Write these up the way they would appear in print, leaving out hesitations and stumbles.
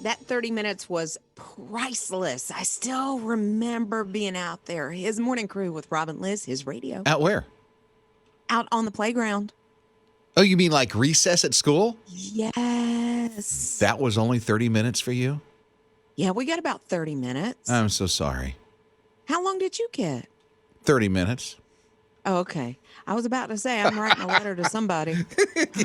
That 30 minutes was priceless. I still remember being out there. His morning crew with Rob and Lizz, his radio. Out where? Out on the playground. Oh, you mean like recess at school? Yes. That was only 30 minutes for you? Yeah, we got about 30 minutes. I'm so sorry. How long did you get? 30 minutes. Oh, okay. I was about to say, I'm writing a letter to somebody.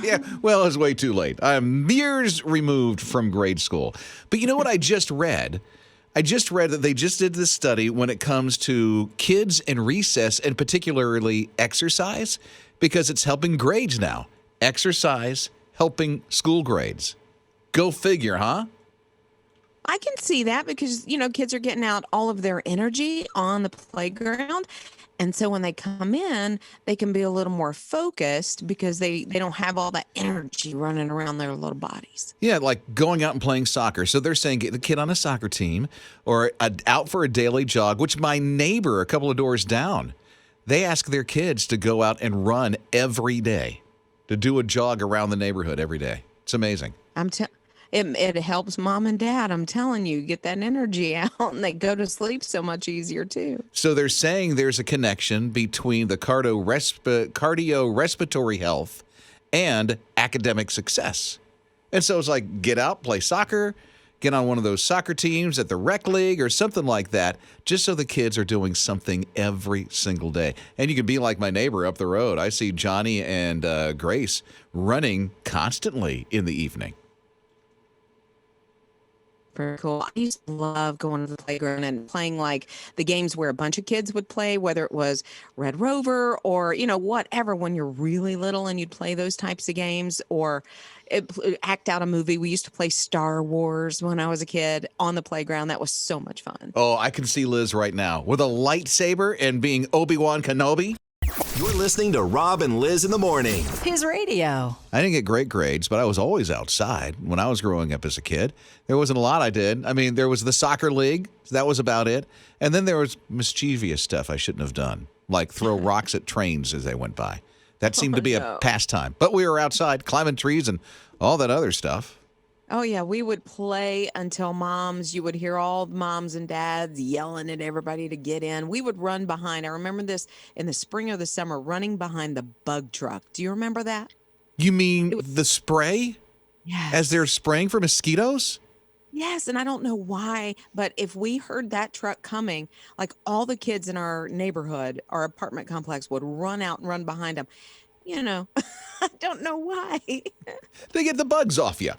Yeah, well, it's way too late. I'm years removed from grade school. But you know what I just read? I just read that they just did this study when it comes to kids in recess and particularly exercise because it's helping grades now. Exercise helping school grades. Go figure, huh? I can see that because, kids are getting out all of their energy on the playground. And so when they come in, they can be a little more focused because they don't have all that energy running around their little bodies. Yeah, like going out and playing soccer. So they're saying get the kid on a soccer team or out for a daily jog, which my neighbor a couple of doors down, they ask their kids to go out and run every day, to do a jog around the neighborhood every day. It's amazing. It helps mom and dad. I'm telling you, get that energy out and they go to sleep so much easier too. So they're saying there's a connection between the cardiorespiratory health and academic success. And so it's like get out, play soccer, get on one of those soccer teams at the rec league or something like that, just so the kids are doing something every single day. And you can be like my neighbor up the road. I see Johnny and Grace running constantly in the evening. Very cool. I used to love going to the playground and playing like the games where a bunch of kids would play, whether it was Red Rover or, whatever, when you're really little and you'd play those types of games or act out a movie. We used to play Star Wars when I was a kid on the playground. That was so much fun. Oh, I can see Liz right now with a lightsaber and being Obi-Wan Kenobi. You're listening to Rob and Lizz in the morning. His radio. I didn't get great grades, but I was always outside when I was growing up as a kid. There wasn't a lot I did. I mean, there was the soccer league. So that was about it. And then there was mischievous stuff I shouldn't have done, like throw rocks at trains as they went by. That seemed to be a pastime. But we were outside climbing trees and all that other stuff. Oh, yeah. We would play until you would hear all the moms and dads yelling at everybody to get in. We would run behind. I remember this in the spring or the summer, running behind the bug truck. Do you remember that? You mean the spray? Yes. As they're spraying for mosquitoes? Yes. And I don't know why, but if we heard that truck coming, like all the kids in our neighborhood, our apartment complex would run out and run behind them. I don't know why. They get the bugs off you.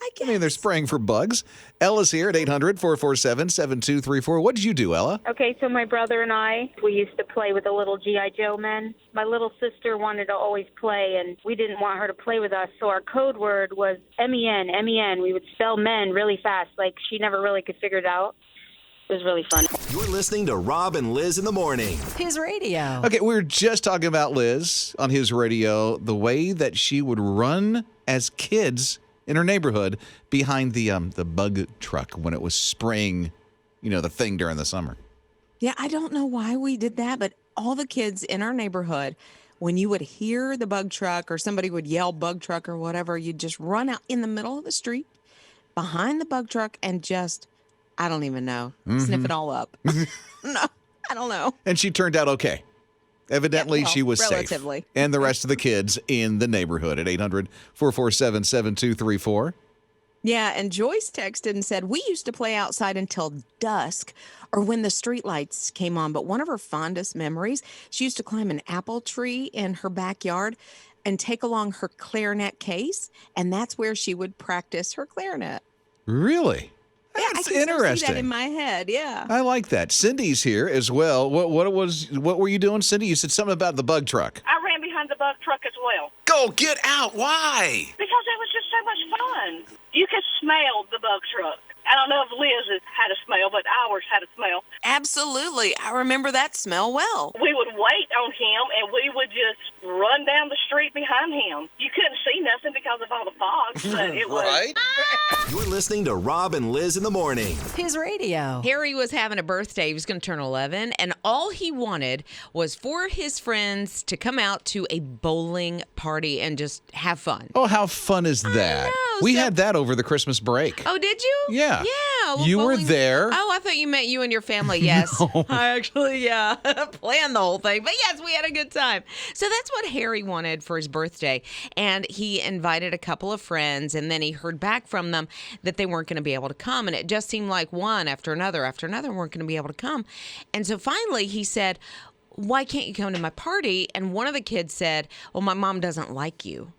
I guess. I mean, they're spraying for bugs. Ella's here at 800-447-7234. What did you do, Ella? Okay, so my brother and we used to play with the little G.I. Joe men. My little sister wanted to always play, and we didn't want her to play with us, so our code word was M-E-N, M-E-N. We would spell men really fast, like she never really could figure it out. It was really fun. You're listening to Rob and Lizz in the morning. His radio. Okay, we were just talking about Liz on his radio, the way that she would run as kids in her neighborhood behind the bug truck when it was spraying, the thing during the summer. Yeah, I don't know why we did that, but all the kids in our neighborhood, when you would hear the bug truck or somebody would yell bug truck or whatever, you'd just run out in the middle of the street behind the bug truck and just, I don't even know, sniff it all up. No, I don't know. And she turned out okay. Evidently, she was relatively safe. And the rest of the kids in the neighborhood at 800-447-7234. Yeah, and Joyce texted and said, we used to play outside until dusk or when the street lights came on. But one of her fondest memories, she used to climb an apple tree in her backyard and take along her clarinet case. And that's where she would practice her clarinet. Really? Yeah, That's I can interesting. see that in my head. Yeah. I like that. Cindy's here as well. What were you doing, Cindy? You said something about the bug truck. I ran behind the bug truck as well. Go get out. Why? Because it was just so much fun. You could smell the bug truck. I don't know if Liz had a smell, but ours had a smell. Absolutely. I remember that smell well. We would wait on him, and we would just run down the street behind him. You couldn't see nothing because of all the fog, but it was... Right? You're listening to Rob and Liz in the morning. His radio. Harry was having a birthday. He was going to turn 11, and all he wanted was for his friends to come out to a bowling party and just have fun. Oh, how fun is that? know, We so- had that over the Christmas break. Oh, did you? Yeah. Yeah. well, You were bowling- there. Oh, I thought you meant you and your family. Yes. No. I actually, planned the whole thing. But yes, we had a good time. So that's what Harry wanted for his birthday. And he invited a couple of friends, and then he heard back from them that they weren't going to be able to come. And it just seemed like one after another weren't going to be able to come. And so finally he said, why can't you come to my party? And one of the kids said, well, my mom doesn't like you.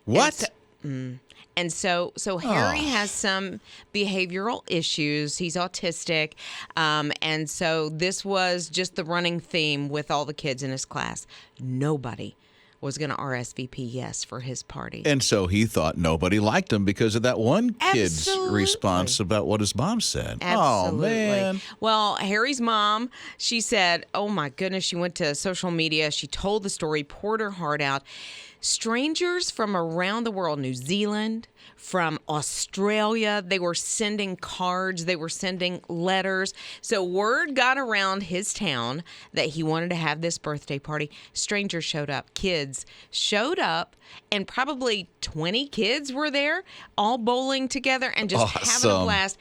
What? And so Harry has some behavioral issues. He's autistic. And so this was just the running theme with all the kids in his class. Nobody was going to RSVP yes for his party. And so he thought nobody liked him because of that one kid's Absolutely. response about what his mom said. Absolutely. Oh, man. Well, Harry's mom, she said, oh my goodness, she went to social media. She told the story, poured her heart out. Strangers from around the world, New Zealand, from Australia, they were sending cards, they were sending letters. So word got around his town that he wanted to have this birthday party. Strangers showed up, kids showed up, and probably 20 kids were there, all bowling together and just having a Awesome. blast.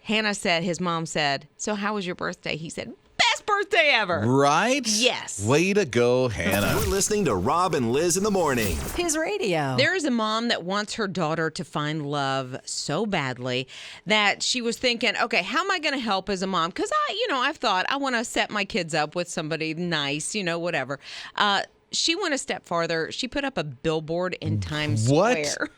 Hannah said, his mom said, so how was your birthday? He said, best birthday ever. Right? Yes. Way to go, Hannah. You're listening to Rob and Liz in the morning. His radio. There is a mom that wants her daughter to find love so badly that she was thinking, okay, how am I going to help as a mom? Because I've thought I want to set my kids up with somebody nice, whatever. She went a step farther. She put up a billboard in Times What? Square.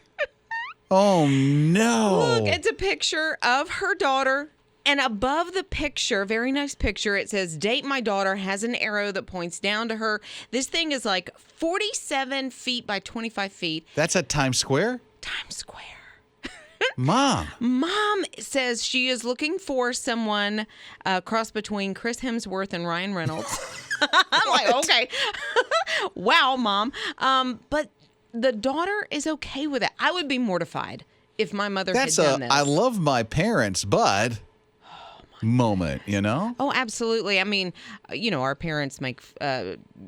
Oh, no. Look, it's a picture of her daughter. And above the picture, very nice picture, it says, date my daughter, has an arrow that points down to her. This thing is like 47 feet by 25 feet. That's at Times Square? Times Square. Mom. Mom says she is looking for someone cross between Chris Hemsworth and Ryan Reynolds. I'm like, okay. Wow, Mom. But the daughter is okay with it. I would be mortified if my mother That's had done this. I love my parents, but moment, Oh, absolutely. I mean, our parents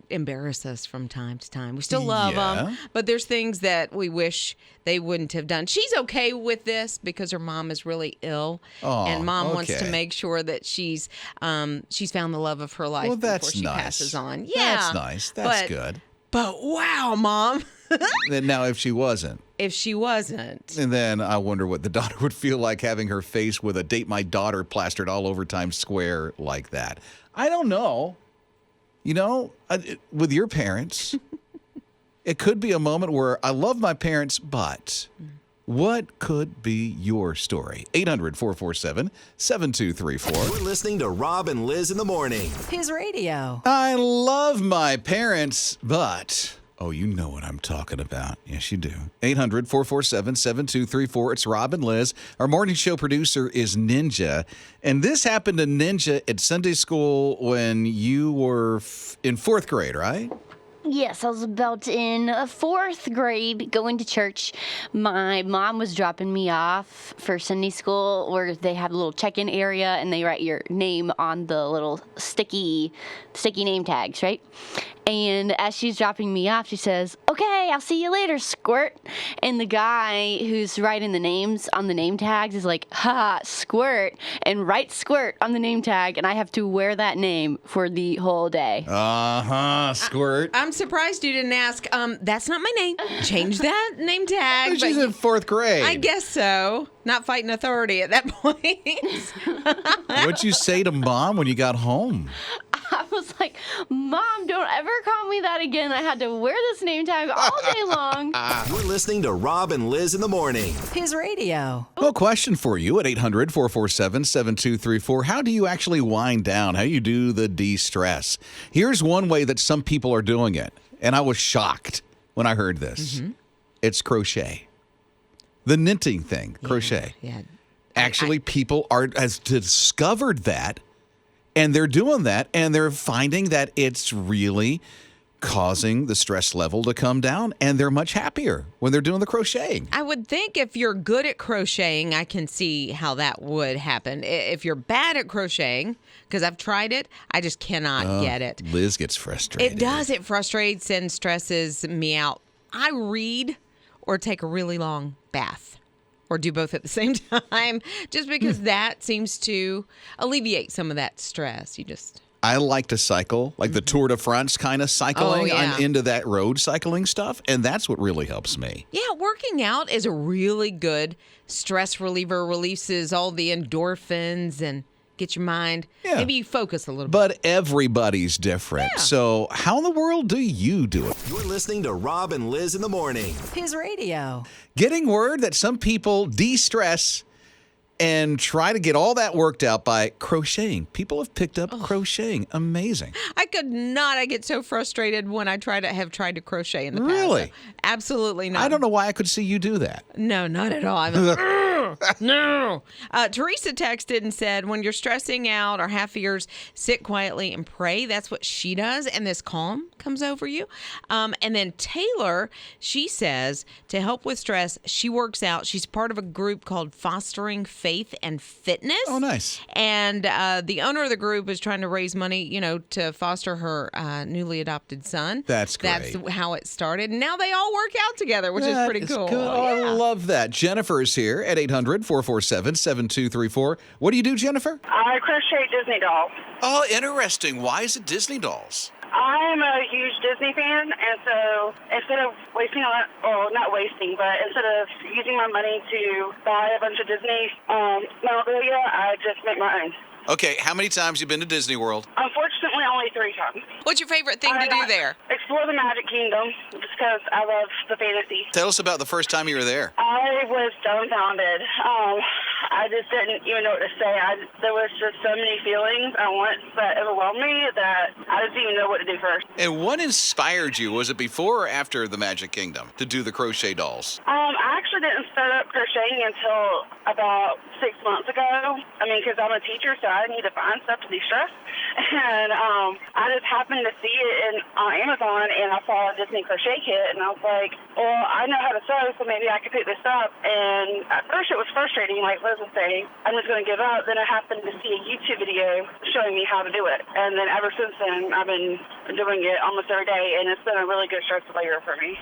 embarrass us from time to time. We still love them, but there's things that we wish they wouldn't have done. She's okay with this because her mom is really ill, Oh, and Mom wants to okay. make sure that she's found the love of her life Well, before that's she nice. passes on. Yeah, That's nice. That's but, good. But wow, Mom, Then now if she wasn't, if she wasn't. and then I wonder what the daughter would feel like having her face with a date my daughter plastered all over Times Square like that. I don't know. With your parents, it could be a moment where I love my parents, but what could be your story? 800-447-7234. You're listening to Rob and Liz in the morning. His radio. I love my parents, but... Oh, you know what I'm talking about. Yes, you do. 800-447-7234. It's Rob and Liz. Our morning show producer is Ninja. And this happened to Ninja at Sunday school when you were in fourth grade, right? Yes, I was about in fourth grade going to church. My mom was dropping me off for Sunday school where they have a little check-in area and they write your name on the little sticky name tags, right? And as she's dropping me off, she says, okay, I'll see you later, squirt. And the guy who's writing the names on the name tags is like, ha, squirt, and write squirt on the name tag. And I have to wear that name for the whole day. Squirt. I'm surprised you didn't ask. That's not my name. Change that name tag. She's in fourth grade. I guess so. Not fighting authority at that point. What'd you say to Mom when you got home? I was like, Mom, don't ever call me that again. I had to wear this name tag all day long. You're listening to Rob and Liz in the morning. His radio. Well, question for you at 800-447-7234. How do you actually wind down? How do you do the de-stress? Here's one way that some people are doing it, and I was shocked when I heard this. It's crochet. The knitting thing, crochet. Yeah. Actually, people has discovered that, and they're doing that, and they're finding that it's really causing the stress level to come down, and they're much happier when they're doing the crocheting. I would think if you're good at crocheting, I can see how that would happen. If you're bad at crocheting, because I've tried it, I just cannot get it. Liz gets frustrated. It does. It frustrates and stresses me out. I read or take a really long bath or do both at the same time just because that seems to alleviate some of that stress. I like to cycle, like the Tour de France kind of cycling. Oh, yeah. I'm into that road cycling stuff, and that's what really helps me. Yeah, working out is a really good stress reliever, releases all the endorphins and gets your mind, maybe you focus a little bit. But everybody's different. Yeah. So how in the world do you do it? You're listening to Rob and Liz in the morning. His radio. Getting word that some people de-stress and try to get all that worked out by crocheting. People have picked up crocheting. Amazing. I could not. I get so frustrated when I have tried to crochet in the past. Really? Absolutely not. I don't know why I could see you do that. No, not at all. I'm no. Teresa texted and said, when you're stressing out or have fears, sit quietly and pray. That's what she does. And this calm comes over you. And then Taylor, she says, to help with stress, she works out. She's part of a group called Fostering Faith and Fitness. Oh, nice. And the owner of the group is trying to raise money, to foster her newly adopted son. That's great. That's how it started. And now they all work out together, which is pretty cool. Good. Oh, I love that. Jennifer's here at 800-447-7234. What do you do, Jennifer? I crochet Disney dolls. Oh, interesting. Why is it Disney dolls? I'm a huge Disney fan, and so instead of wasting not wasting, but instead of using my money to buy a bunch of Disney memorabilia, I just make my own. Okay, how many times have you been to Disney World? Unfortunately, only 3 times. What's your favorite thing to do there? Explore the Magic Kingdom, just because I love the fantasy. Tell us about the first time you were there. I was dumbfounded. I just didn't even know what to say. There was just so many feelings at once that overwhelmed me that I didn't even know what to do first. And what inspired you? Was it before or after the Magic Kingdom to do the crochet dolls? I actually didn't start up crocheting until about 6 months ago. I mean, because I'm a teacher, so I need to find stuff to de-stress. And I just happened to see it on Amazon, and I saw a Disney crochet kit, and I was like, well, I know how to sew, so maybe I could pick this up. And at first it was frustrating, like Liz was saying. I'm just going to give up. Then I happened to see a YouTube video showing me how to do it. And then ever since then, I've been doing it almost every day, and it's been a really good stress reliever for me.